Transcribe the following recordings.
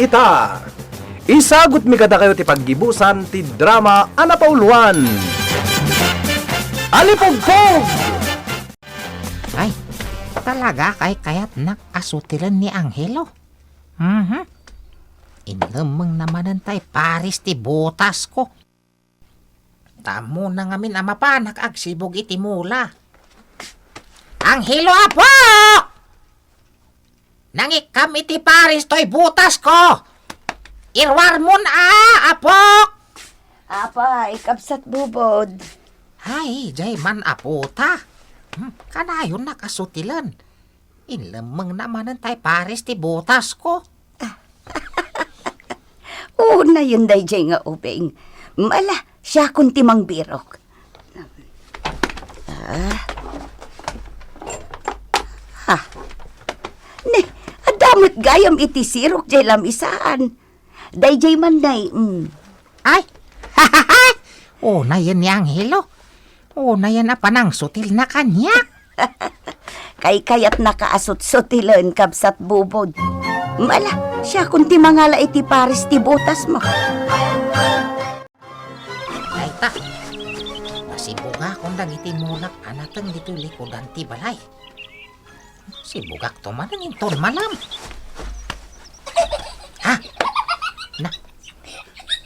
ita. Isagot mi kada kayo ti paggibusan ti drama Ana Pauluan. Alipogpog! Ay, talaga kaya't nakasutilan ni Angelo. Inlamang naman tay paris ti butas ko. Tamo na ngamin ama pa nakagsibog iti mula. Angelo apo! Nangikam iti paris to'y butas ko. Irwar mon apok! Apa, ikapsat bubod. Hay, jay man apota. Kanayon nakasutilan. Inlamang naman tay paris ti butas ko. Oo na yun day jay nga uping. Mala, siya kun timang birok. Ne, adamot gayam iti sirok jay lamisaan. Day jay man day, Ay, oh na yan ni Angelo. Oh na yan na panang sutil na kanya. Kay-kayat nakaasot-sotilan kapsat bubod. Mala, siya kun timangala iti paris ti butas mo. Ay ta, masibugak kung dagiti mulak anatang dito likodan ti balay. Sibugak to man ang inton malam. Ha? Na,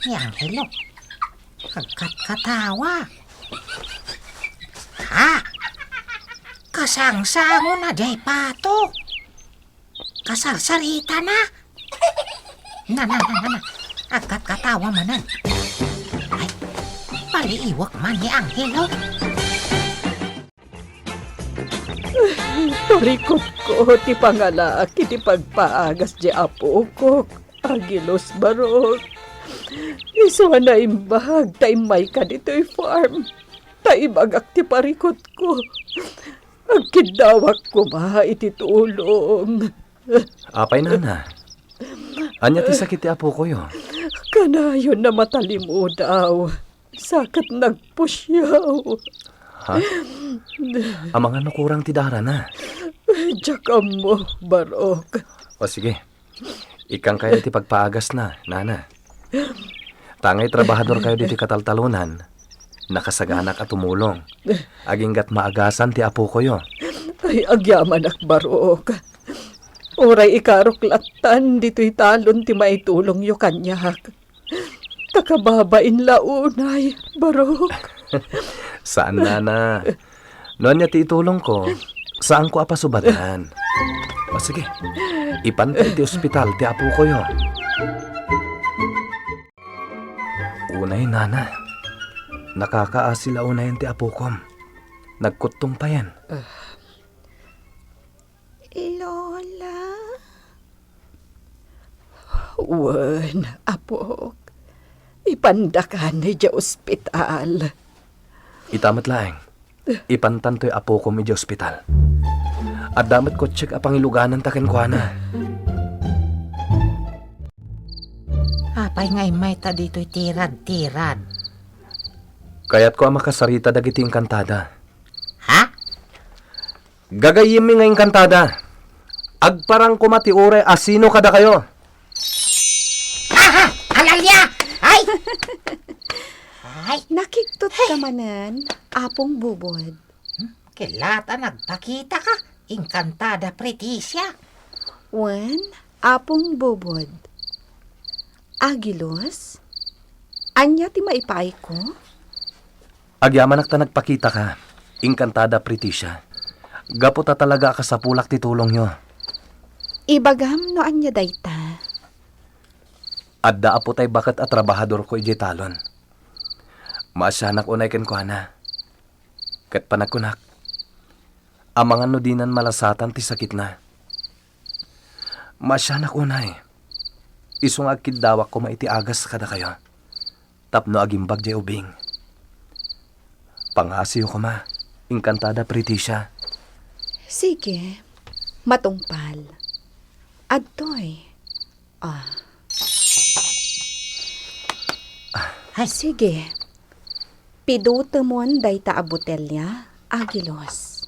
ni Angelo. Katawa. Ha? Kasangsango na jay pato. Kasarsarita na. Na. Agkat katawa manan. Ay, paliiwak man ni Angelo. Tarikot ko ti pangalaak iti pagpaagas di apo ko. Agilos barok. Isa na imbag taimay ka dito'y farm. Taibagak ti parikot ko. Agkidawak ko ba iti tulong. Apay nana. Anya ti sakit ti apo ko yo. Kanayon na matalimo daw. Sakat nagpusyaw. Ha? Amang ano kurang ti dara na. Diyakam mo, barok. O sige. Ikang kaya ti pagpaagas na, nana. Tangay trabahador kayo diti kataltalunan. Nakasaganak at tumulong. Aginggat maagasan ti apo ko yo. Ay, agyaman ak barok. Oray ikaroklatan dito'y talon ti maitulong yo kanyak. Takababain launay, barok. Saan nana? Noon niya ti itulong ko, saan ko apasubadan? O sige, ipantay ti ospital ti apo ko yo. Unay nana, nakakaasila unayan ti apo kom. Nagkutong pa yan. Lola? Wan, apok. Ipandakan ni di ospital. Itamat laeng, ipantan to'y apo kom iti ospital. At damat ko check apang iluganan taken ko na. Apay ngay may ta dito'y tirad. Kaya't ko ang makasarita dagiti engkantada. Ha? Gagayim mi nga engkantada. Agparang kumati ure asino kada kayo. Aha! Alalya! Ay! Ay! Nakiktot ka manan, apong bubod. Kilata nagpakita ka. Encantada Preticia. Wen, apong bubod. Agilos? Anya ti maipay ko? Agyaman ta nagpakita ka. Engkantada Preticia. Gaputa talaga ka sa pulak ti tulong nyo. Ibagam no anya dayta. Adda apo tay bakat at trabahador ko ije talon. Maasyanak unay ken ko na. Kat panagkunak. Amangan no dinan malasatan ti sakit na. Maasyanak unay. Isong agkidawak ko maiti agas kada kayo. Tapno agimbag jay ubing. Pangasiyo ko ma. Engkantada Preticia. Sige, matungpal. Adtoy. Ay, Sige. Pidutemon dayta a botelya, Agilos.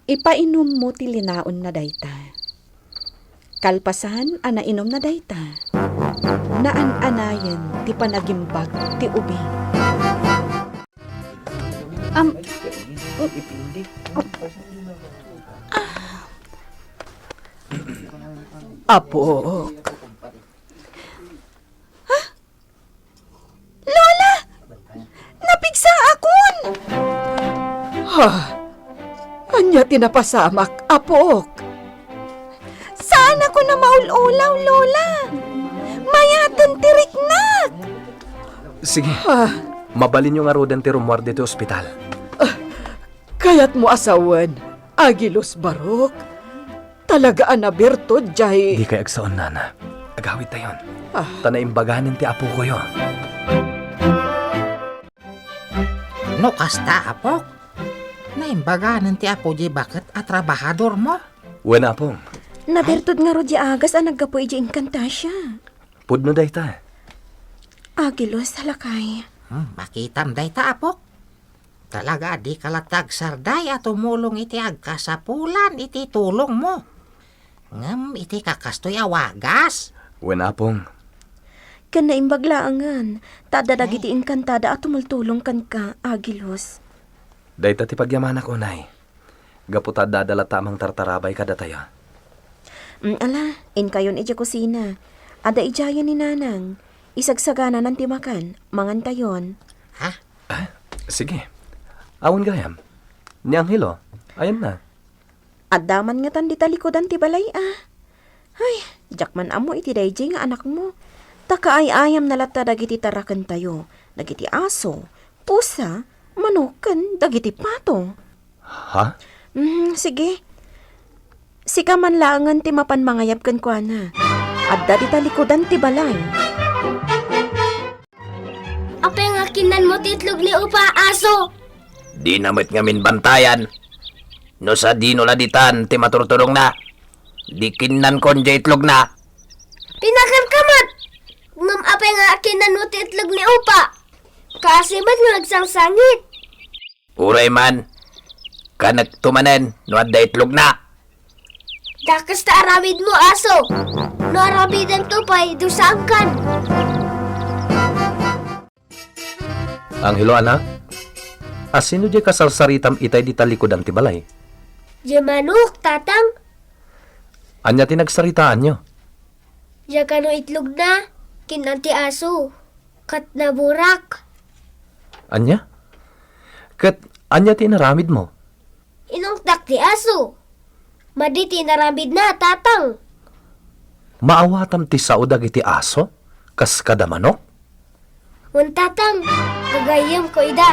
Ipainom mo ti linaon na dayta. Kalpasan, inom na dayta. Naan-anayan, ti panagimbag, ti ubi. Apo, Napigsa akon! ha? Anya tinapasamak, apok. Saan ako na maululaw, Lola? Mayatan tiriknak! Sige, Ha? mabalin yung arudan ti rumwar dito ospital. Kayat mo asawan, Agilos Barok. Talaga na bertod, jay. Di kay agsaon, Nana. Agawid tayon. Ah. Tanaimbaganin ti apo ko yun. No kasta, apok. Naimbaganan ti apo di bakit at trabahador mo? Wen apong, Nabertod nga ro di agas ang naggapoy di inkantasya. pudno day ta. Agilos, halakay. Makitam day ta, apok. Talaga di kalatag sarday at tumulong iti agkasapulan iti tulong mo. Ngam iti kakastoy awagas. Wen apong, Kan naimbaglaangan, tadadag iti inkantada at tumultulong kan ka, Agilos. day ta ti pagyamanak unay. Gaputa dadala tamang tartarabay kada tayo. Ala, in kayon iti kusina. Ada ijayan ni Nanang. Isagsagana ng timakan, mangantayon. Ha? Sige. Awan gayam. Ni Anghelo, ayan na. At daman nga tan di talikodan ti balay Ay, jakman amo iti dayjay nga anak mo. Taka ay ayam nalata dagiti tarakan tayo. Dagiti aso, pusa, manukan, dagiti pato. Ha? Sige. Sika man laangan ti mapan mangayab kan kwa na. At dati talikodan ti balay. Apay nga kinan mo titlog ni Upa, aso! Di namit ngamin bantayan. No sa di no laditan, ti maturturong na. Di kinan kon itlog na. Pinakam-kamat! Ngam apay nga kinan mo titlog ni Upa. Kasi ba't nga nagsangsangit? Uray man. Kanak tumanen, no adda itlog na. Dakas ta aramid mo, aso! No arabidan to pa'y dusangkan. Anghelo anak, asino di kasarsaritam itay di talikodan ti balay? Jamanuk, tatang. Anya tinagsaritaan nyo? Yakano itlog na. Kinanti aso. Kat na burak. Anya? Kat anya tinaramid mo? Inong takti aso. Maditi naramid na, tatang. Maawatam ti saudag iti aso? Kas kada manok? Wan tatang, kagayam ko ida.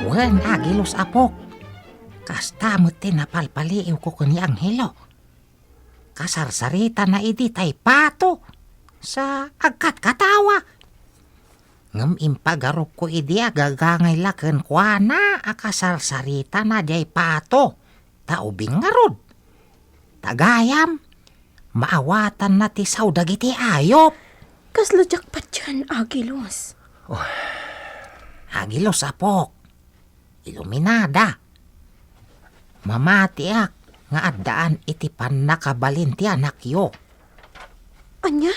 Wen Agilos, apok. Kasta mo tinapalpaliw ko kani Anghelo. Kasarsarita na iti tay pato. Sa agkat katawa. Ngam impagarok ko idi agagangay laken kwa na akasarsarita na jay pato. Taubing ngarod. Tagayam. Maawatan na ti saudag iti ayop. Kasladyak pa dyan, Agilos. Agilos, apok. Iluminada. Mamatiak nga addaan iti panakabalin ti anak yo. Anya?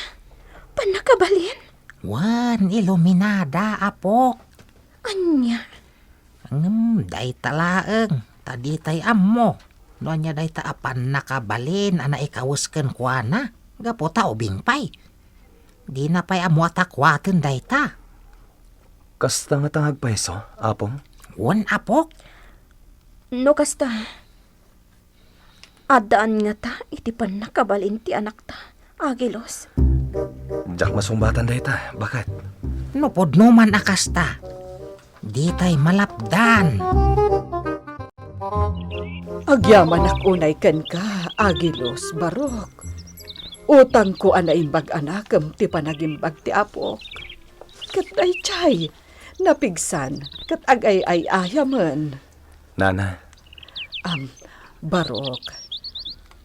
Panakabalin? Wan, iluminada, apok. Anya? Day talaeng, tadi tay ammo. No nya day ta apan nakabalin, ana ikawusken kwa na. Gapo ta ubing pay. Di na pay amo atakwaten day ta. Kasta nga tangag peso, apong? Wan, apok. No kasta. Adaan nga ta, iti panakabalin ti anak ta, Agilos. Jak masumbatan day ta, bakit? No podno man akasta. Di tay malapdan. Agyaman akunay kan ka, Agilos Barok. Utang ko anaimbag anakam ti panagimbag ti apok. Kat ay chay, napigsan, kat agay ay ayaman. Nana, Barok,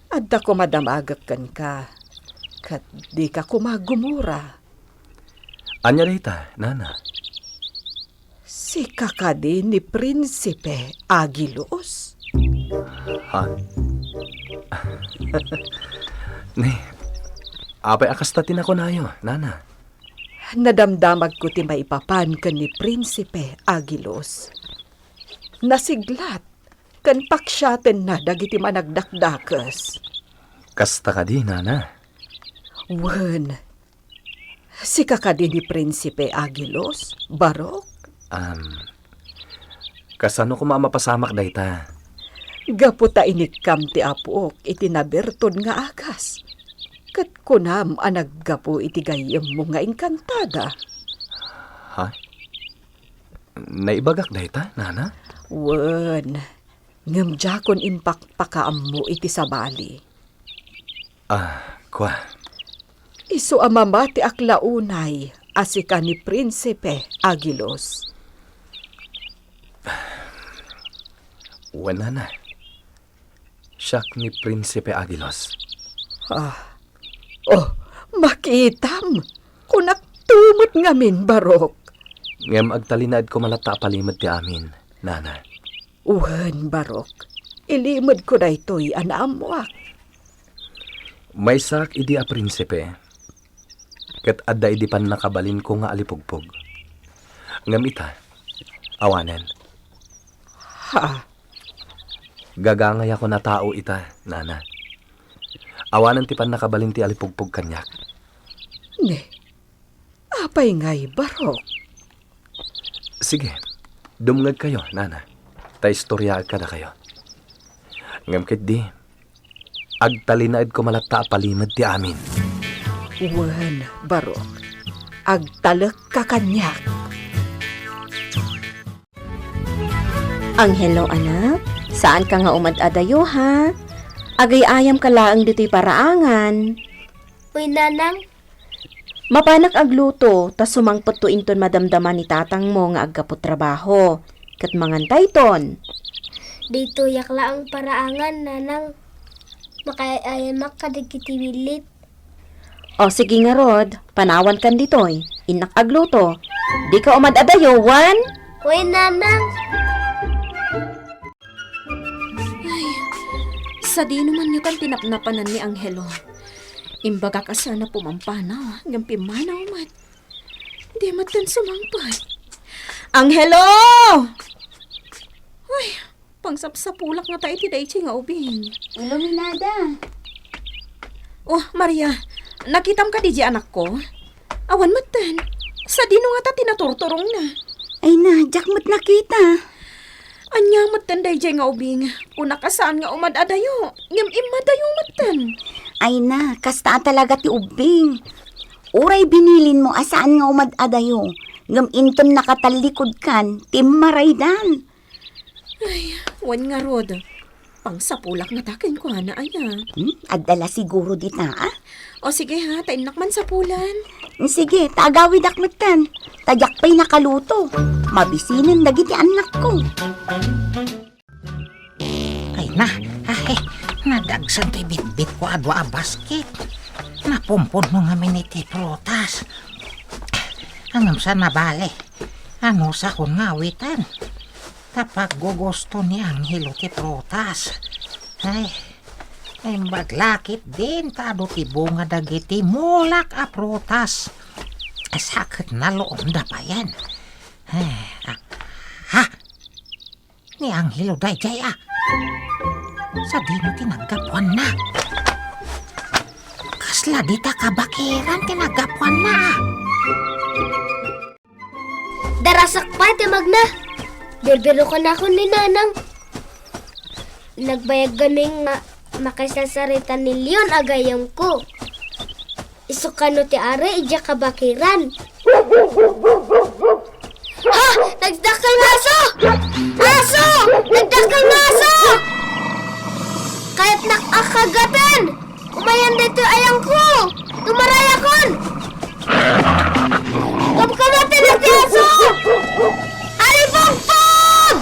adda ko madamagak kan ka, kat di ka kumagumura. anya day ta, Nana? Si kakadi ni Prinsipe Agilos. Ha? Ni, apay akastatin ako nayo, nana. Nadamdamag ko ti maipapan ken ni Prinsipe Agilos. Nasiglat, ken paksyaten na dagiti managdakdakes. Kasta ka di, nana. Wen, si kakadi ni Prinsipe Agilos, Barok, Kasano ko mamapasamak dayta? gaputa inikam ti apok iti naberton nga agas. Kat kunam anaggapo iti gayem mo nga engkantada. Ha? Naibagak dayta, nana? Wen, ngamjakon impakpakaam mo iti sabali. Kwa. Isu amama ti aklaunay asika ni Prinsipe Agilos. Nana. Siyak ni Prinsipe Agilos. Oh, makitam. Kunak tumot ngamin, Barok. Ngem agtalinad ko malata palimad ti amin, nana. Uhan, Barok. Ilimod ko na ito'y anaamuak. May sak idi a prinsipe. Kat adda idi pan nakabalin ko nga alipugpog. Ngem ita, awanen. Ha? Gagangay ako na tao ita, nana. Awanan ti pan nakabalin ti alipugpog kanyak. Ne, apay ngay, Barok. Sige, dumngag kayo, nana. Ta istorya ka na kayo. Ngem ket di, agtalinaid ko malata palimad ti amin. Uwan, Barok. Agtalak ka kanyak. Anghelo anak, saan ka nga umad-adayo ha? Agay-ayam ka laang dito'y paraangan. Uy, nanang, Mapanak agluto, tas sumangpot to inton madamdaman ni tatang mo nga agkapot trabaho. Kat mangantay ton. dito yakla ang paraangan, nanang. Makaayamak ka digiti wilit. O sige nga Rod, panawan kan dito'y. Inak agluto. Di ka umad-adayo, Wan? Uy, nanang. Sa di naman niyo kan tinapnapanan ni Anghelo. Imbaga ka sana pumampanaw, hanggang pimanaw mat. Di matan sumangpat. Anghelo! Uy, pangsapsapulak nga tayo ti daichi nga ubing. Iluminada. Oh, Maria, nakitam ka di anak ko? Awan matan, sa dino nga ta tinaturturong na. Ay na, jakmat nakita. Anya matan dayjay nga ubing, una ka saan nga umad-adayo, ngam imadayo matan. Ay na, kasta talaga ti ubing. Uray binilin mo asaan nga umad-adayo. Ngam inton nakatalikod kan, timmaraydan. Wan nga Rod, pangsapulak nga takin ko na aya. Adala siguro dita, ah? O sige ha, tainak man sa pulan. Sige, tagawid akmatan. Tadyak pa'y nakaluto. Mabisinan dagiti anak ko. Ay na, ay, nadagsan to'y bitbit ko adwa a basket. Napumpon mo nga miniti prutas. Anam sa nabali, ano sa kun nga awitan. Tapag gugusto ni Anghelo ti prutas. Ay maglakit din tado ti bunga dagiti mulak a prutas. Sakit na loom da pa yan. Ha? Ni Anghelo dayjay ah. Sa dino tinagapuan na. Kasla di ta kabakiran tinagapuan na. Darasak pa, timag na. Berbero ko na ako ni nanang. Nagbayag ganing makasasarita ni Leon agayam ko. Isukano ti are, ija kabakiran. Ha! Nagdakal nga aso! Aso! Nagdakal nga aso! Kahit nakakagatan! Umayan dito ayang ko! Tumarayakon! Kapkamatin na ti aso! Alipagpag!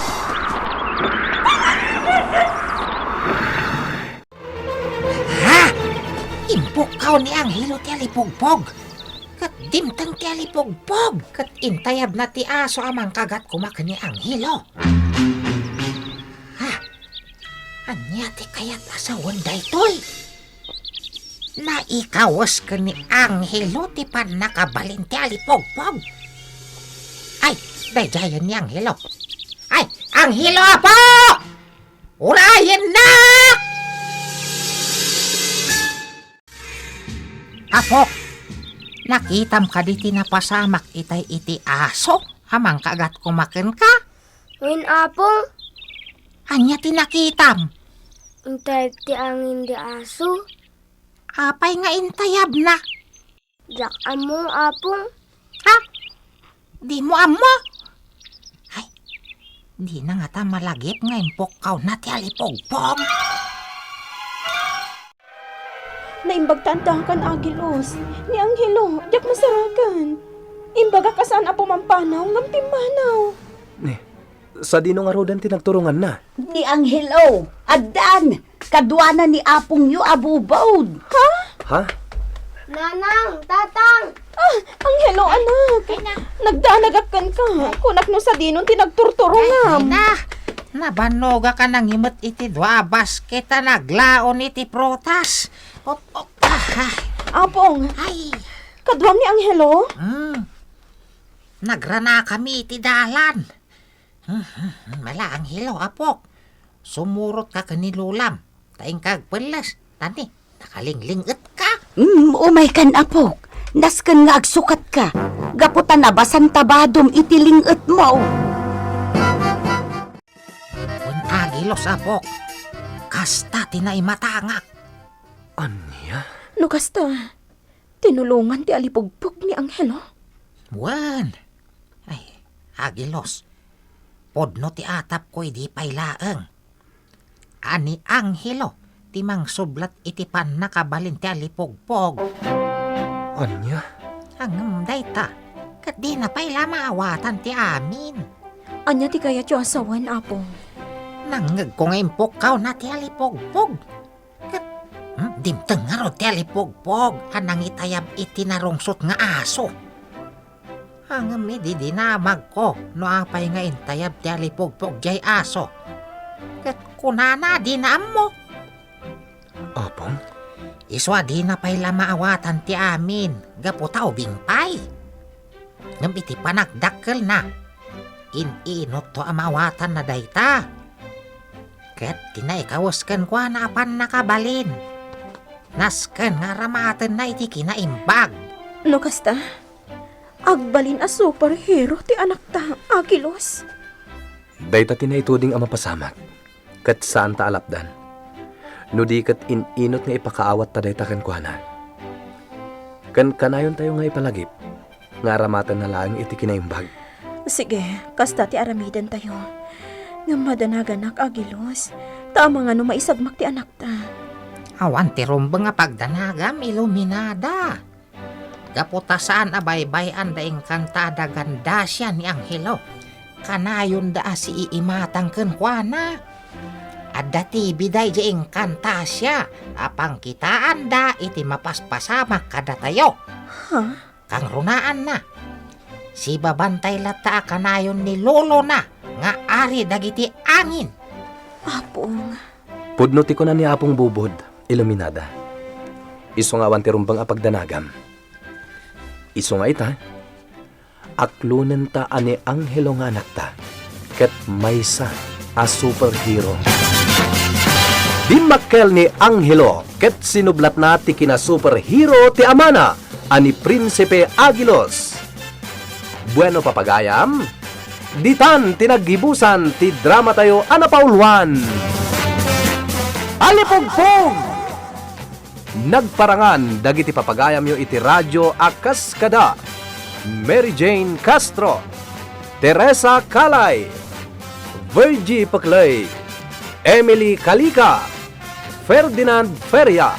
Ha? Impukaw ni Anghelo ti alipugpog. Kat dimtang ti alipugpog. Kat intayab na ti aso amang kagat kumakan ni Anghelo. Ha? Anya ti kayat asawan daytoy. Naikawas ka ni Angelo ti pan nakabalin ti alipogpog. Ay, daydayan ni Angelo. Ay, Angelo apo! Urayan na! Apo, nakitam ka di tinapasamak itay iti aso. Amang kagat kumaken ka. Win apong, Anya tinakitam. intay ti angin di aso. Apay nga intayab na. Jak among apong. Ha? Di mo amo? Ay, di na nga ta malagip nga impok na ti alipogpog. Naimbagtantahan kan Agilos. Ni Angelo, jak masarakan. Imbaga kasaan apo mampanaw, ngam timmanaw. Ni, sa dino nga rodan tinagturungan na. Ni Angelo, adan, kadwana ni Apong yu abubawd. Ha? Nanang, tatang. Angelo, anak. Nagdanagakan ka. Kunak no sa dinon tinagturturungam. Na, nabanoga ka nang imot iti dwabas kita naglaon iti protas. Apong, Ay, kadwam ni Angelo? nagrana kami iti dalan. Mala ang hilo, apok. Sumurot ka kanilulam. Taing kagpelas. Tani, nakalinglinget ka. Umay kan Apok. Nasken nga agsukat ka. Gaputan na basan tabadom itilinget mo. Kung agilos, apok. Kasta tinaimatangak. Anya? No kasta, tinulungan ti alipugpog ni Angelo. Wan. Ay, agilos. Podno ti atap ko'y di pailaeng. Ani Angelo, timang sublat iti pan nakabalin ti alipogpog. Anya? Hangam dayta, kat di na paila maawatan ti amin. Anya ti kaya ti asawan, Apong. Nangag ko nga impokaw na ti alipogpog. Kat, dimteng nga ro ti alipogpog, anang itayab iti narungsot nga aso. Hangam di dinamag ko, no apay nga intayab ti alipogpog jay aso. Kat kunana di na mo. Apong? Iswa di na paila maawatan ti amin, gaputaw bingpay. Ngam iti panagdakkel na, inot to amawatan na dayta. Ket tinaikawasken kwa na apan nakabalin. Nasken nga ramaten na iti kinaimbag. No kasta, agbalin a superhero ti anak ta, Agilos. Dayta tinaituding ang mapasamak. Kat saan ta alapdan. No di kat inot nga ipakaawat ta dayta kan kuana. Kan kanayon tayo nga ipalagip. Nga aramatan na lang iti kinaimbag. Sige, kasta ti aramidan tayo. Nga madanaganak, Agilos. Tama nga no maisagmak ti anak ta. Awan ti rumba nga pagdanagam iluminada. Gaputasaan abaybayan daing kantada ganda siya ni Angelo. Kanayon da si iimatang ken kuana. Adda ti biday jaing kanta siya. Apang kitaan da iti mapaspasamak kada tayo. Ha? Kang runaan na. Si babantay lata kanayon ni lolo na nga ari dagiti angin. Apong, Pudnuti ko na ni Apong bubod, iluminada. Iso nga awan ti rumbang apagdanagam. Iso nga ita, aklunen ta ani Angelo nga anak ta, ket maysa a superhero. Di makkel ni Angelo, ket sinublat na ti kina superhero ti amana, ani Prinsipe Agilos. Bueno papagayam, ditan tinaggibusan ti drama tayo anapaulwan. Alipugpog! Nagparangan dagiti papagayam yo iti radyo akas kada. Mary Jane Castro, Teresa Calay, Virgie Paclay, Emily Calika, Ferdinand Feria,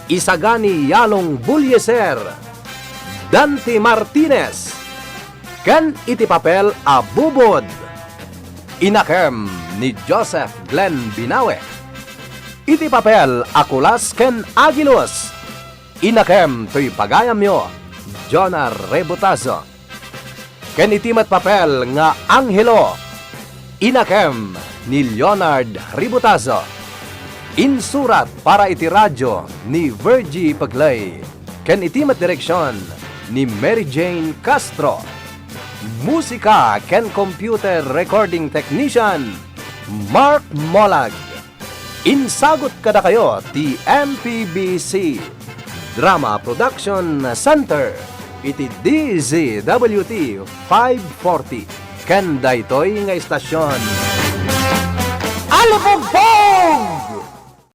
Isagani Yalong Bulyeser, Dante Martinez, ken iti papel a bubod. Inakem ni Joseph Glenn Binawe. Iti papel akulas ken Agilos. Inakem to'y pagayam yo, Jonah Rebutazo. Ken itimat papel nga Angelo. Inakem ni Leonard Ributazo. Insurat para iti radyo ni Virgie Paglay. Ken iti direksyon ni Mary Jane Castro. Musika ken computer recording technician Mark Molag. Insagot kada kayo ti MPBC Drama Production Center iti DZWT 540 ken daytoy nga istasyon. Alubog!